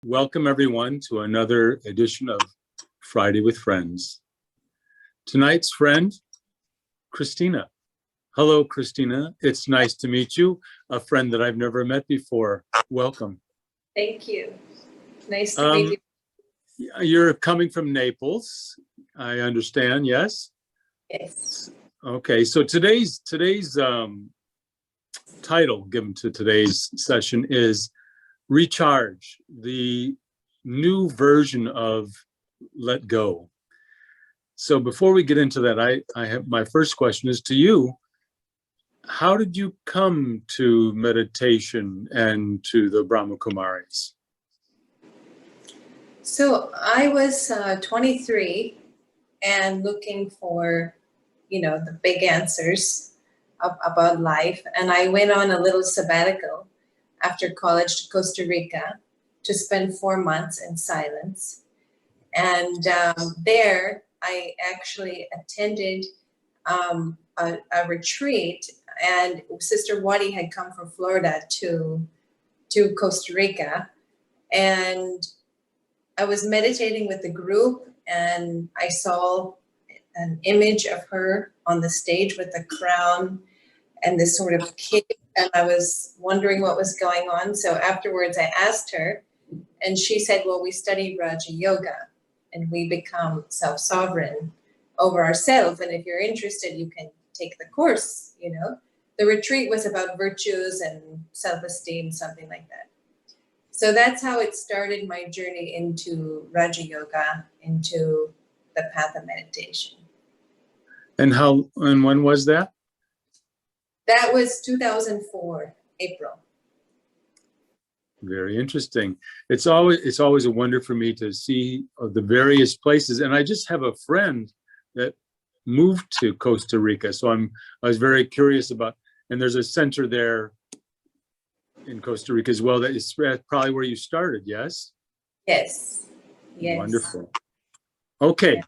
Welcome everyone to another edition of Friday with Friends. Tonight's friend, Kristina. Hello, Kristina. It's nice to meet you, a friend that I've never met before. Welcome. Thank you. Nice to meet you. You're coming from Naples, I understand, yes? Yes. Okay, so today's title given to today's session is Recharge, the new version of Let Go. So before we get into that, I have my first question is to you. How did you come to meditation and to the Brahma Kumaris? So I was 23 and looking for, the big answers about life. And I went on a little sabbatical after college to Costa Rica to spend 4 months in silence. And there I actually attended a retreat, and Sister Wadi had come from Florida to Costa Rica. And I was meditating with the group, and I saw an image of her on the stage with a crown and this sort of cape, and I was wondering what was going on. So afterwards I asked her, and she said, well, we study Raja Yoga and we become self-sovereign over ourselves, and if you're interested, you can take the course. The retreat was about virtues and self-esteem, something like that. So that's how it started, my journey into Raja Yoga, into the path of meditation. And when was that? That was 2004, April. Very interesting. It's always a wonder for me to see the various places. And I just have a friend that moved to Costa Rica. So I was very curious about, and there's a center there in Costa Rica as well. That is probably where you started, yes? Yes. Yes. Wonderful. Okay, yeah.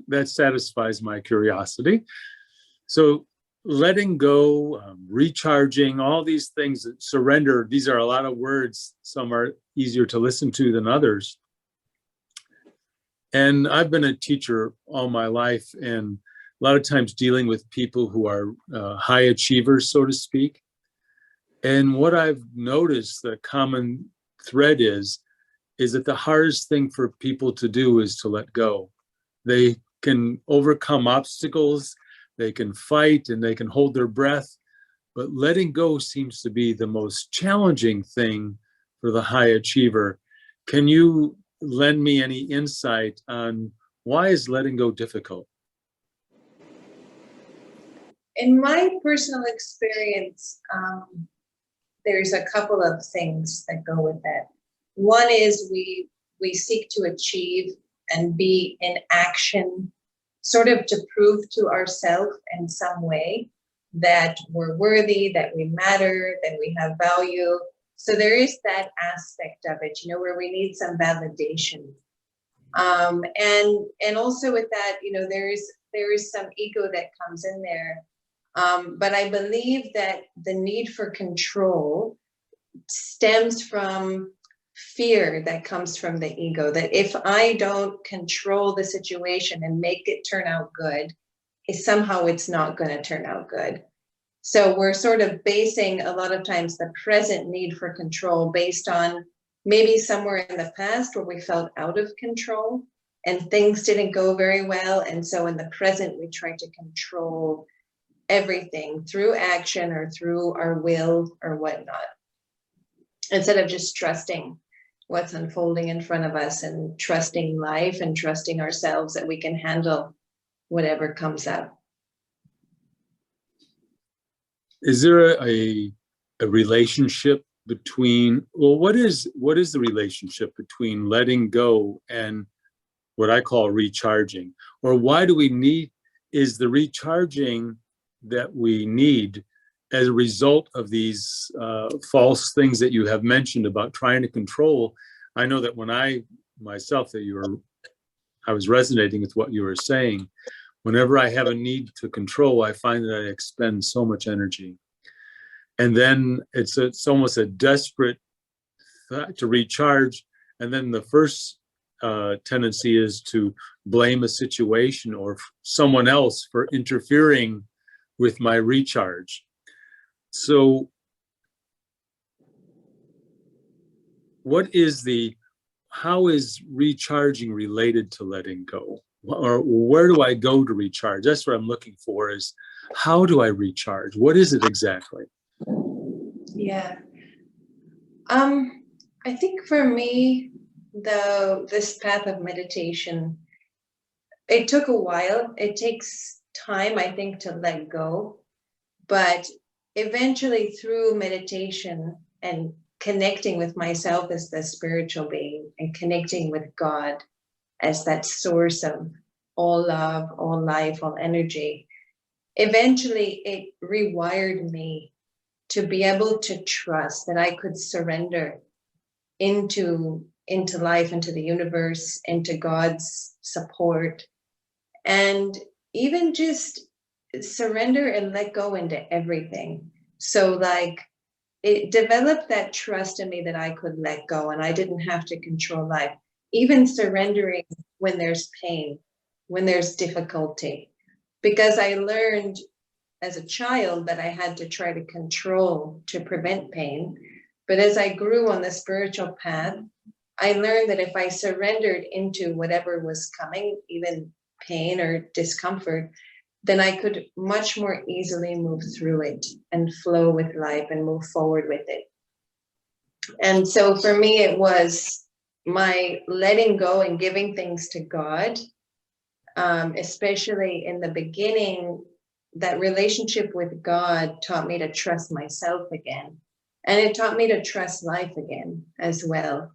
That satisfies my curiosity. So letting go, recharging, all these things, surrender, these are a lot of words. Some are easier to listen to than others. And I've been a teacher all my life, and a lot of times dealing with people who are high achievers, so to speak. And what I've noticed, the common thread is that the hardest thing for people to do is to let go. They can overcome obstacles, they can fight, and they can hold their breath, but letting go seems to be the most challenging thing for the high achiever. Can you lend me any insight on why is letting go difficult? In my personal experience, there's a couple of things that go with that. One is we seek to achieve and be in action, sort of to prove to ourselves in some way that we're worthy, that we matter, that we have value. So there is that aspect of it, where we need some validation. And also with that, there is some ego that comes in there. But I believe that the need for control stems from fear that comes from the ego, that if I don't control the situation and make it turn out good, somehow it's not going to turn out good. So we're sort of basing a lot of times the present need for control based on maybe somewhere in the past where we felt out of control and things didn't go very well. And so in the present, we try to control everything through action or through our will or whatnot, instead of just trusting what's unfolding in front of us and trusting life and trusting ourselves that we can handle whatever comes up. Is there a relationship between, well, what is the relationship between letting go and what I call recharging? Or why do we need, is the recharging that we need as a result of these false things that you have mentioned about trying to control? I know that when I was resonating with what you were saying. Whenever I have a need to control, I find that I expend so much energy. And then it's almost a desperate thought to recharge. And then the first tendency is to blame a situation or someone else for interfering with my recharge. So how is recharging related to letting go? Or where do I go to recharge? That's what I'm looking for, is how do I recharge? What is it exactly? Yeah. I think for me, this path of meditation, it took a while. It takes time, I think, to let go. But eventually, through meditation and connecting with myself as the spiritual being and connecting with God as that source of all love, all life, all energy, eventually it rewired me to be able to trust that I could surrender into life, into the universe, into God's support, and even just surrender and let go into everything. So like it developed that trust in me that I could let go and I didn't have to control life, even surrendering when there's pain, when there's difficulty, because I learned as a child that I had to try to control to prevent pain. But as I grew on the spiritual path, I learned that if I surrendered into whatever was coming, even pain or discomfort, then I could much more easily move through it and flow with life and move forward with it. And so for me, it was my letting go and giving things to God, especially in the beginning. That relationship with God taught me to trust myself again. And it taught me to trust life again as well.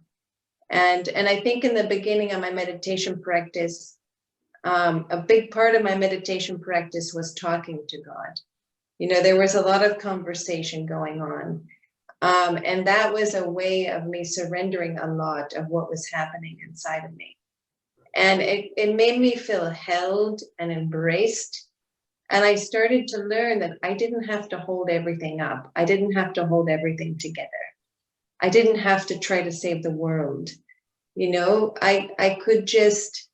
And I think in the beginning of my meditation practice, a big part of my meditation practice was talking to God. You know, there was a lot of conversation going on. And that was a way of me surrendering a lot of what was happening inside of me. And it made me feel held and embraced. And I started to learn that I didn't have to hold everything up. I didn't have to hold everything together. I didn't have to try to save the world. You know, I could just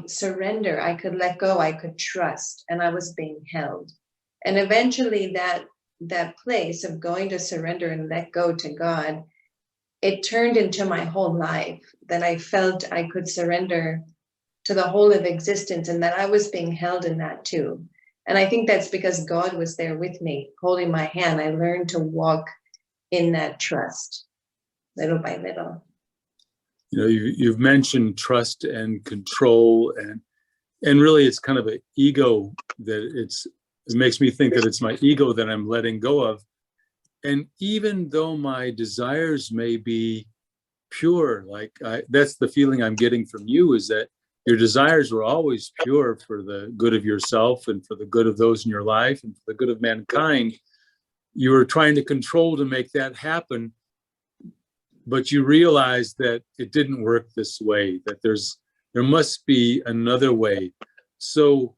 surrender. I could let go. I could trust. And I was being held. And eventually that place of going to surrender and let go to God, it turned into my whole life, that I felt I could surrender to the whole of existence and that I was being held in that too. And I think that's because God was there with me, holding my hand. I learned to walk in that trust, little by little. You know, you've mentioned trust and control, and really it's kind of an ego that it makes me think that it's my ego that I'm letting go of. And even though my desires may be pure, that's the feeling I'm getting from you, is that your desires were always pure for the good of yourself and for the good of those in your life and for the good of mankind. You were trying to control to make that happen, but you realized that it didn't work this way, that there must be another way. So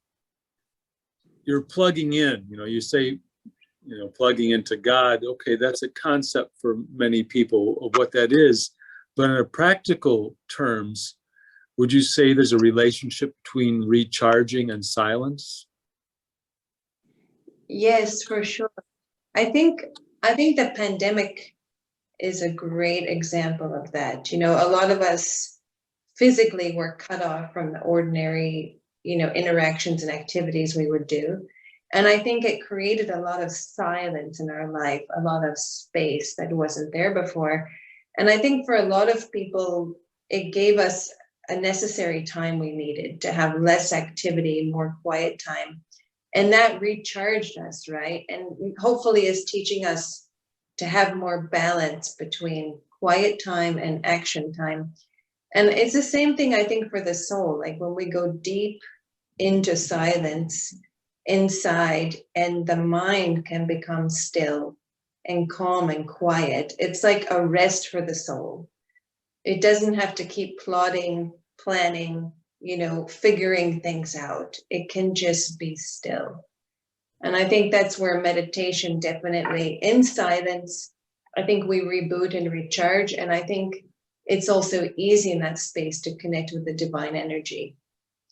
you're plugging in, you say, plugging into God. Okay, that's a concept for many people of what that is. But in a practical terms, would you say there's a relationship between recharging and silence? Yes, for sure. I think the pandemic is a great example of that. You know, a lot of us physically were cut off from the ordinary, interactions and activities we would do. And I think it created a lot of silence in our life, a lot of space that wasn't there before. And I think for a lot of people, it gave us a necessary time we needed to have less activity, more quiet time. And that recharged us, right? And hopefully is teaching us to have more balance between quiet time and action time. And it's the same thing, I think, for the soul. Like when we go deep into silence inside and the mind can become still and calm and quiet, it's like a rest for the soul. It doesn't have to keep plotting, planning, figuring things out. It can just be still. And I think that's where meditation definitely, in silence, I think we reboot and recharge. And I think it's also easy in that space to connect with the divine energy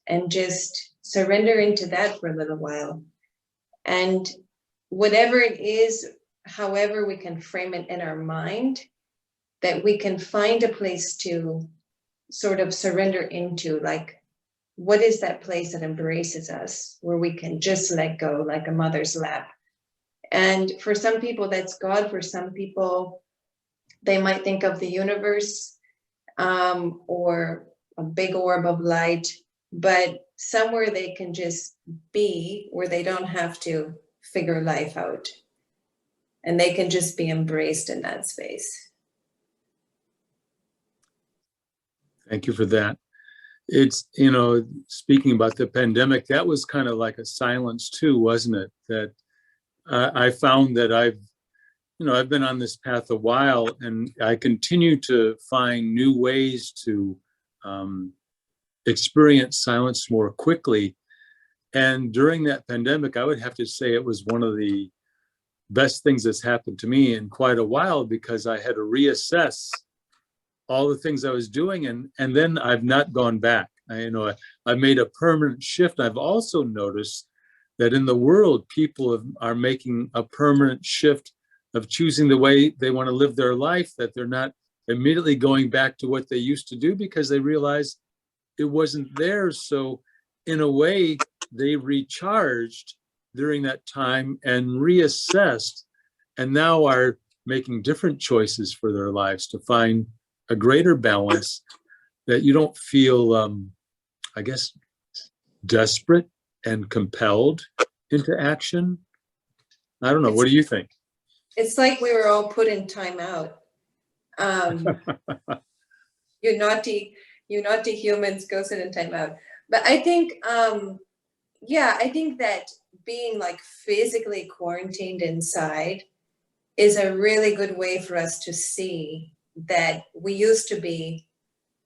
and just surrender into that for a little while. And whatever it is, however we can frame it in our mind, that we can find a place to sort of surrender into, like, what is that place that embraces us, where we can just let go like a mother's lap? And for some people, that's God. For some people, they might think of the universe, or a big orb of light, but somewhere they can just be, where they don't have to figure life out, and they can just be embraced in that space. Thank you for that. It's, speaking about the pandemic, that was kind of like a silence too, wasn't it? That I found that I've been on this path a while, and I continue to find new ways to experience silence more quickly. And during that pandemic, I would have to say it was one of the best things that's happened to me in quite a while, because I had to reassess all the things I was doing, and then I've not gone back. I've made a permanent shift. I've also noticed that in the world, people are making a permanent shift of choosing the way they want to live their life, that they're not immediately going back to what they used to do because they realized it wasn't theirs. So in a way, they recharged during that time and reassessed, and now are making different choices for their lives to find a greater balance, that you don't feel, I guess, desperate and compelled into action. I don't know. What do you think? It's like we were all put in timeout. You naughty humans, go sit in timeout. But I think, I think that being like physically quarantined inside is a really good way for us to see that we used to be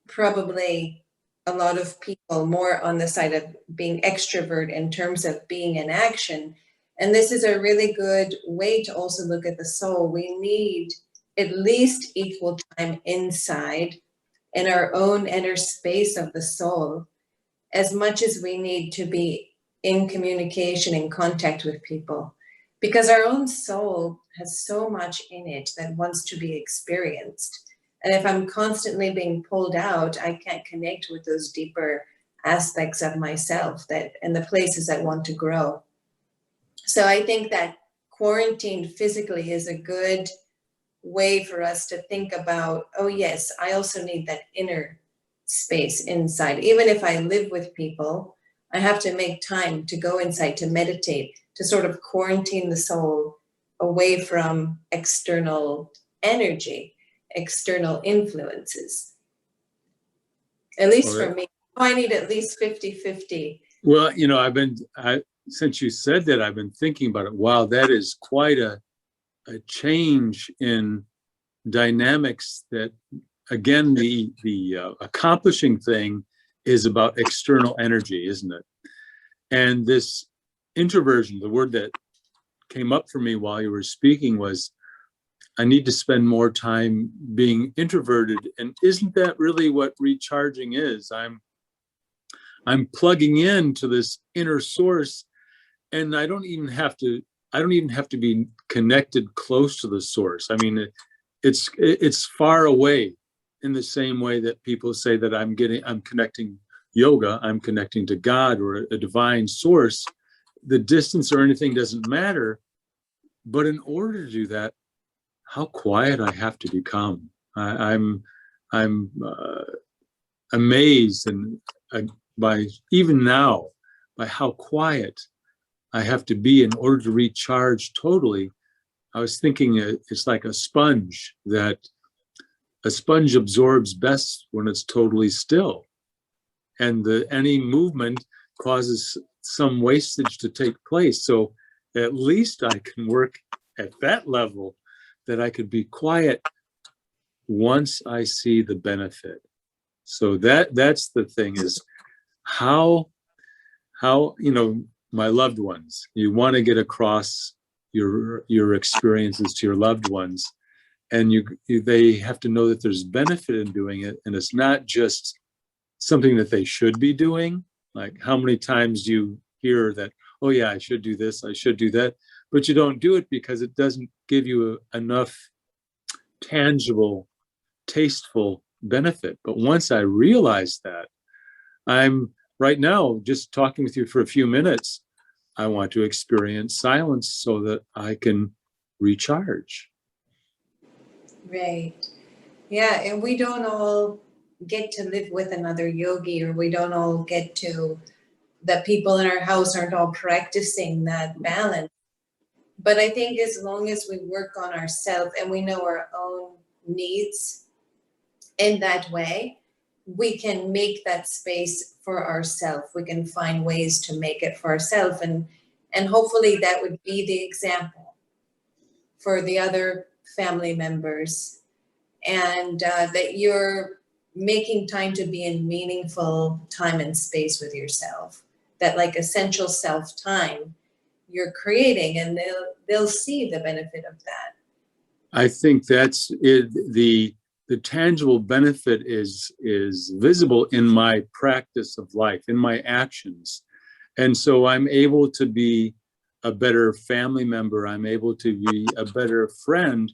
probably a lot of people more on the side of being extrovert in terms of being in action. And this is a really good way to also look at the soul. We need at least equal time inside in our own inner space of the soul, as much as we need to be in communication, in contact with people, because our own soul has so much in it that wants to be experienced. And if I'm constantly being pulled out, I can't connect with those deeper aspects of myself and the places that want to grow. So I think that quarantine physically is a good way for us to think about, oh yes, I also need that inner space inside. Even if I live with people, I have to make time to go inside, to meditate, to sort of quarantine the soul away from external energy, external influences. At least for me, I need at least 50-50. Well, since you said that, I've been thinking about it. Wow, that is quite a change in dynamics. That, again, the accomplishing thing is about external energy, isn't it? And this introversion, the word that came up for me while you were speaking was, I need to spend more time being introverted. And isn't that really what recharging is? I'm plugging into this inner source, and I don't even have to be connected close to the source. I mean, it's far away, in the same way that people say that I'm connecting yoga, I'm connecting to God or a divine source. The distance or anything doesn't matter. But in order to do that, how quiet I have to become. I'm amazed by, even now, by how quiet I have to be in order to recharge totally. I was thinking it's like a sponge, that a sponge absorbs best when it's totally still, and any movement causes some wastage to take place. So at least I can work at that level, that I could be quiet once I see the benefit. So that's the thing, is how my loved ones, you want to get across your experiences to your loved ones, and they have to know that there's benefit in doing it, and it's not just something that they should be doing. Like, how many times do you hear that, oh yeah, I should do this, I should do that, but you don't do it because it doesn't give you enough tangible, tasteful benefit. But once I realized that, I'm right now just talking with you for a few minutes, I want to experience silence so that I can recharge. Right. Yeah, and we don't all get to live with another yogi, or we don't all get to, the people in our house aren't all practicing that balance. But I think as long as we work on ourselves and we know our own needs in that way, we can make that space for ourselves. We can find ways to make it for ourselves, and hopefully that would be the example for the other family members, and that you're making time to be in meaningful time and space with yourself, that like essential self time you're creating, and they'll see the benefit of that. I think that's it. The tangible benefit is visible in my practice of life, in my actions. And so I'm able to be a better family member. I'm able to be a better friend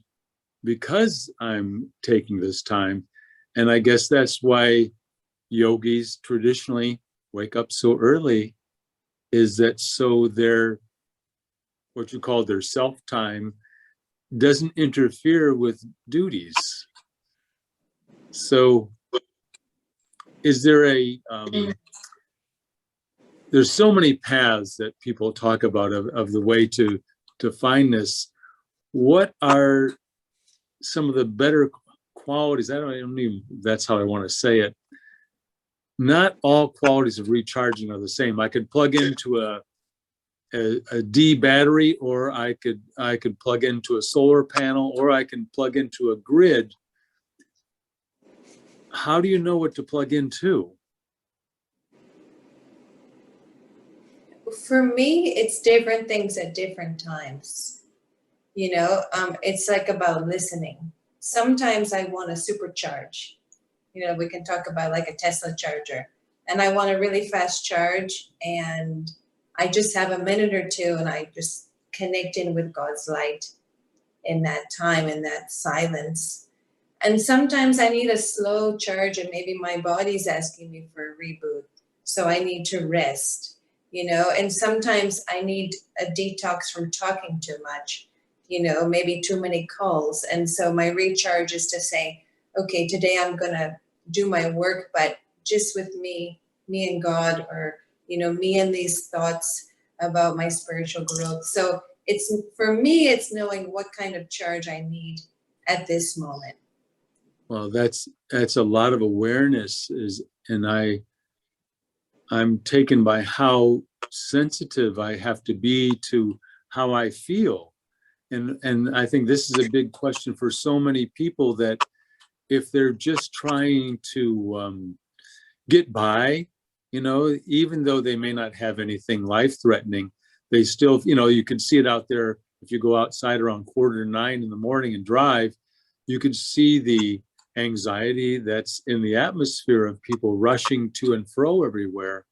because I'm taking this time. And I guess that's why yogis traditionally wake up so early, is that so their, what you call their self time, doesn't interfere with duties. So is there there's so many paths that people talk about of the way to find this. What are some of the better qualities? I don't even, that's how I want to say it. Not all qualities of recharging are the same. I could plug into a D battery, or I could plug into a solar panel, or I can plug into a grid. How do you know what to plug into? For me, it's different things at different times. It's like about listening. Sometimes I want to supercharge. We can talk about like a Tesla charger, and I want a really fast charge, and I just have a minute or two, and I just connect in with God's light in that time, in that silence. And sometimes I need a slow charge, and maybe my body's asking me for a reboot, so I need to rest. And sometimes I need a detox from talking too much, maybe too many calls. And so my recharge is to say, okay, today I'm going to do my work, but just with me and God, or, me and these thoughts about my spiritual growth. So for me, it's knowing what kind of charge I need at this moment. Well, that's a lot of awareness, and I'm taken by how sensitive I have to be to how I feel. And I think this is a big question for so many people, that if they're just trying to get by, even though they may not have anything life-threatening, they still, you can see it out there. If you go outside around 8:45 in the morning and drive, you can see the anxiety that's in the atmosphere of people rushing to and fro everywhere.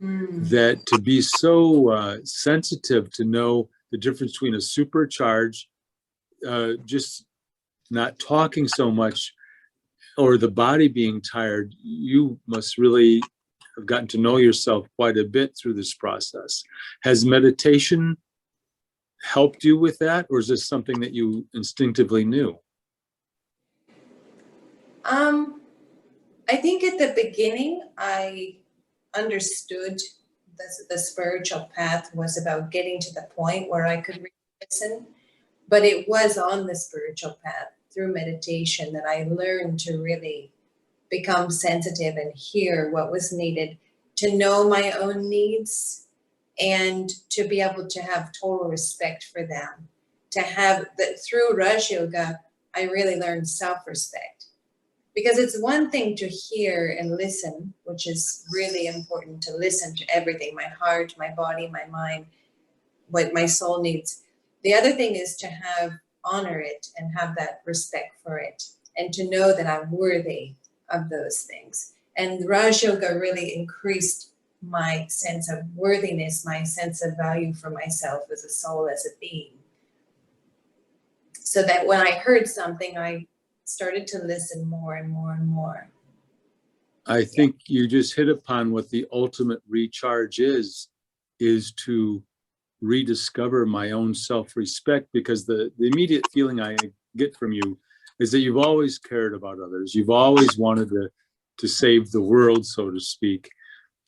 That to be so sensitive to know the difference between a supercharge, just not talking so much, or the body being tired, you must really have gotten to know yourself quite a bit through this process. Has meditation helped you with that, or is this something that you instinctively knew? I think at the beginning, I understood the spiritual path was about getting to the point where I could really listen, but it was on the spiritual path through meditation that I learned to really become sensitive and hear what was needed, to know my own needs, and to be able to have total respect for them. To have that through Raj Yoga, I really learned self-respect. Because it's one thing to hear and listen, which is really important, to listen to everything, my heart, my body, my mind, what my soul needs. The other thing is to have honor it and have that respect for it, and to know that I'm worthy of those things. And Raj Yoga really increased my sense of worthiness, my sense of value for myself as a soul, as a being. So that when I heard something, I started to listen more and more and more. I think you just hit upon what the ultimate recharge is to rediscover my own self-respect, because the immediate feeling I get from you is that you've always cared about others. You've always wanted to save the world, so to speak.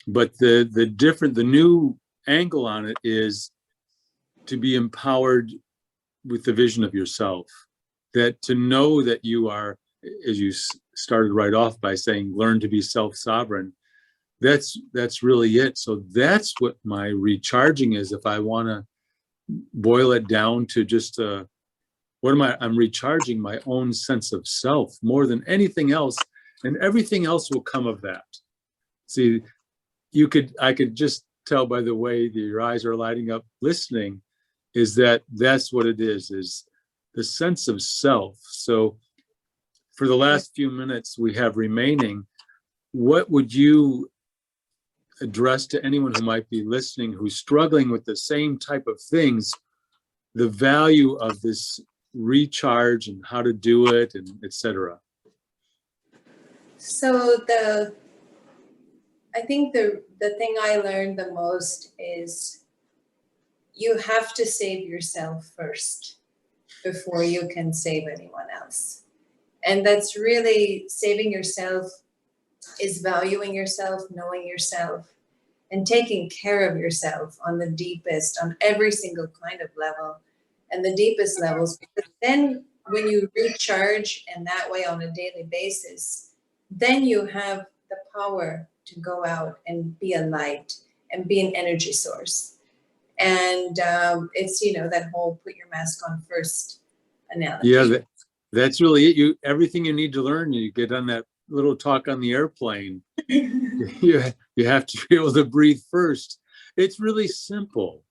But the new angle on it is to be empowered with the vision of yourself, that to know that you are, as you started right off by saying, learn to be self-sovereign. That's really it. So that's what my recharging is. If I want to boil it down to just I'm recharging my own sense of self more than anything else, and everything else will come of that. See, I could just tell by the way that your eyes are lighting up listening, is that's what it is the sense of self. So for the last few minutes we have remaining, what would you address to anyone who might be listening who's struggling with the same type of things, the value of this recharge and how to do it, and etc.? So I think the thing I learned the most is you have to save yourself first before you can save anyone else. And that's really, saving yourself is valuing yourself, knowing yourself, and taking care of yourself on the deepest, on every single kind of level, and the deepest levels. Because then when you recharge in that way on a daily basis, then you have the power to go out and be a light and be an energy source. And it's, that whole put your mask on first analogy. Yeah, that's really it. Everything you need to learn, you get on that little talk on the airplane. you have to be able to breathe first. It's really simple,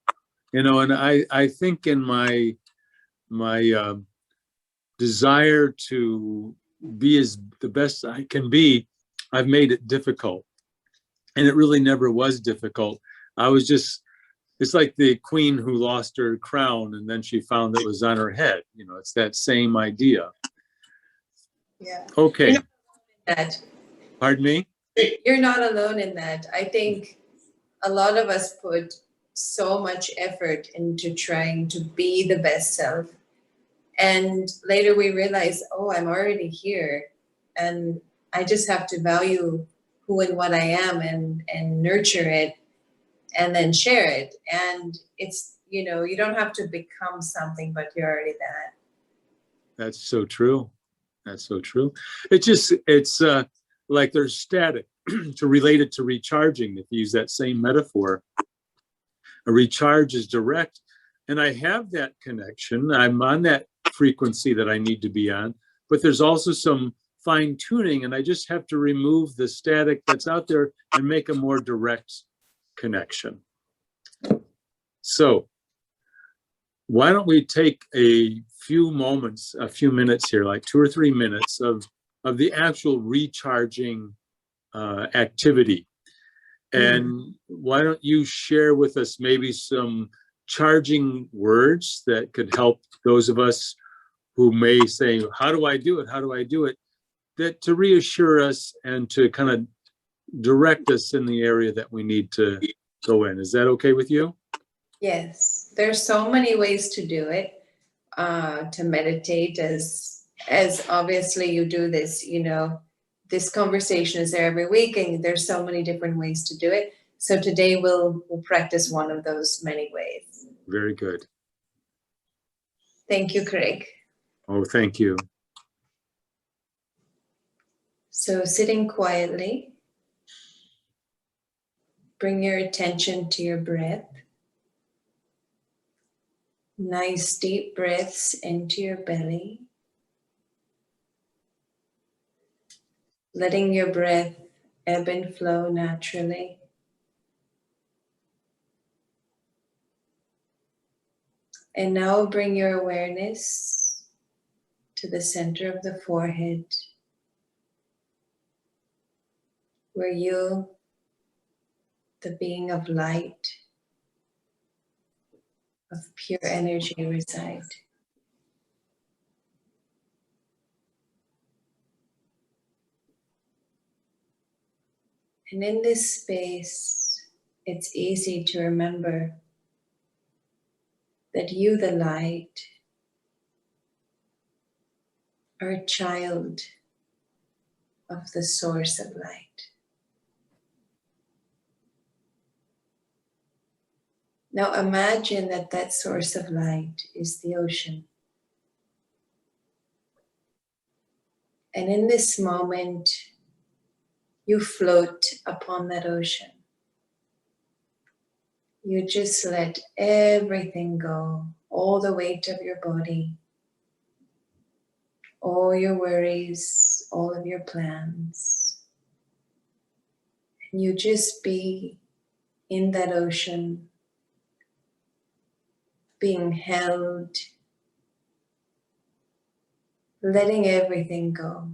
and I think in my desire to be as the best I can be, I've made it difficult, and it really never was difficult. It's like the queen who lost her crown and then she found it was on her head. It's that same idea. Yeah. Okay. That. Pardon me? You're not alone in that. I think a lot of us put so much effort into trying to be the best self. And later we realize, oh, I'm already here. And I just have to value who and what I am and nurture it and then share it. And it's, you don't have to become something, but you're already that. That's so true. That's so true. It's like there's static. To relate it to recharging, if you use that same metaphor, a recharge is direct, and I have that connection. I'm on that frequency that I need to be on, but there's also some fine tuning, and I just have to remove the static that's out there and make a more direct connection. So why don't we take a few minutes here, like 2 or 3 minutes of the actual recharging activity. And why don't you share with us maybe some charging words that could help those of us who may say, how do I do it? How do I do it? That to reassure us and to kind of direct us in the area that we need to go in. Is that okay with you? Yes. There's so many ways to do it, to meditate, as obviously you do this, this conversation is there every week, and there's so many different ways to do it. So today we'll practice one of those many ways. Very good. Thank you, Craig. Oh, thank you. So sitting quietly, bring your attention to your breath. Nice deep breaths into your belly. Letting your breath ebb and flow naturally. And now bring your awareness to the center of the forehead, where you, the being of light, of pure energy, reside. And in this space, it's easy to remember that you, the light, are a child of the source of light. Now imagine that that source of light is the ocean. And in this moment, you float upon that ocean. You just let everything go, all the weight of your body, all your worries, all of your plans. And you just be in that ocean, being held, letting everything go.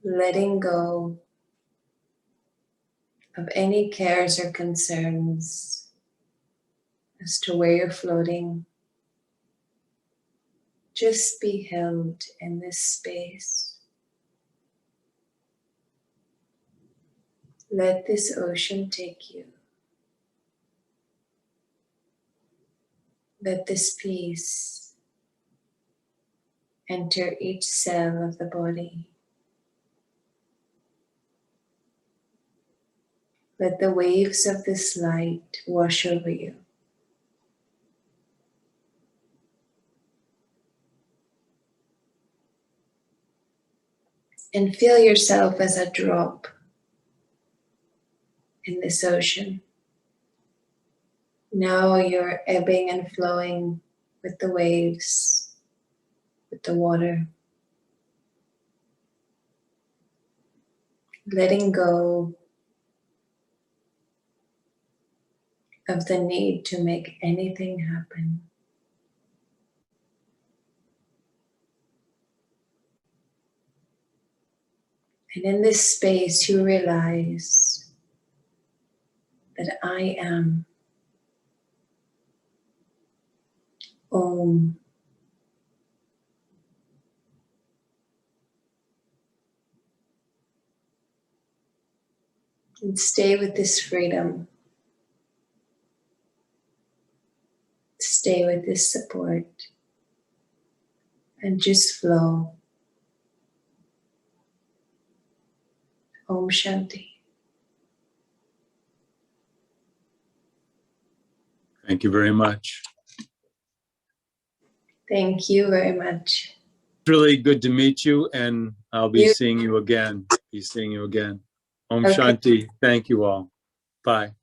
Letting go of any cares or concerns as to where you're floating. Just be held in this space. Let this ocean take you. Let this peace enter each cell of the body. Let the waves of this light wash over you. And feel yourself as a drop in this ocean. Now you're ebbing and flowing with the waves, with the water. Letting go of the need to make anything happen. And in this space, you realize that I am Om. And stay with this freedom. Stay with this support. And just flow. Om Shanti. Thank you very much. Thank you very much. It's really good to meet you, and I'll be You- seeing you again. Om Okay. Shanti. Thank you all. Bye.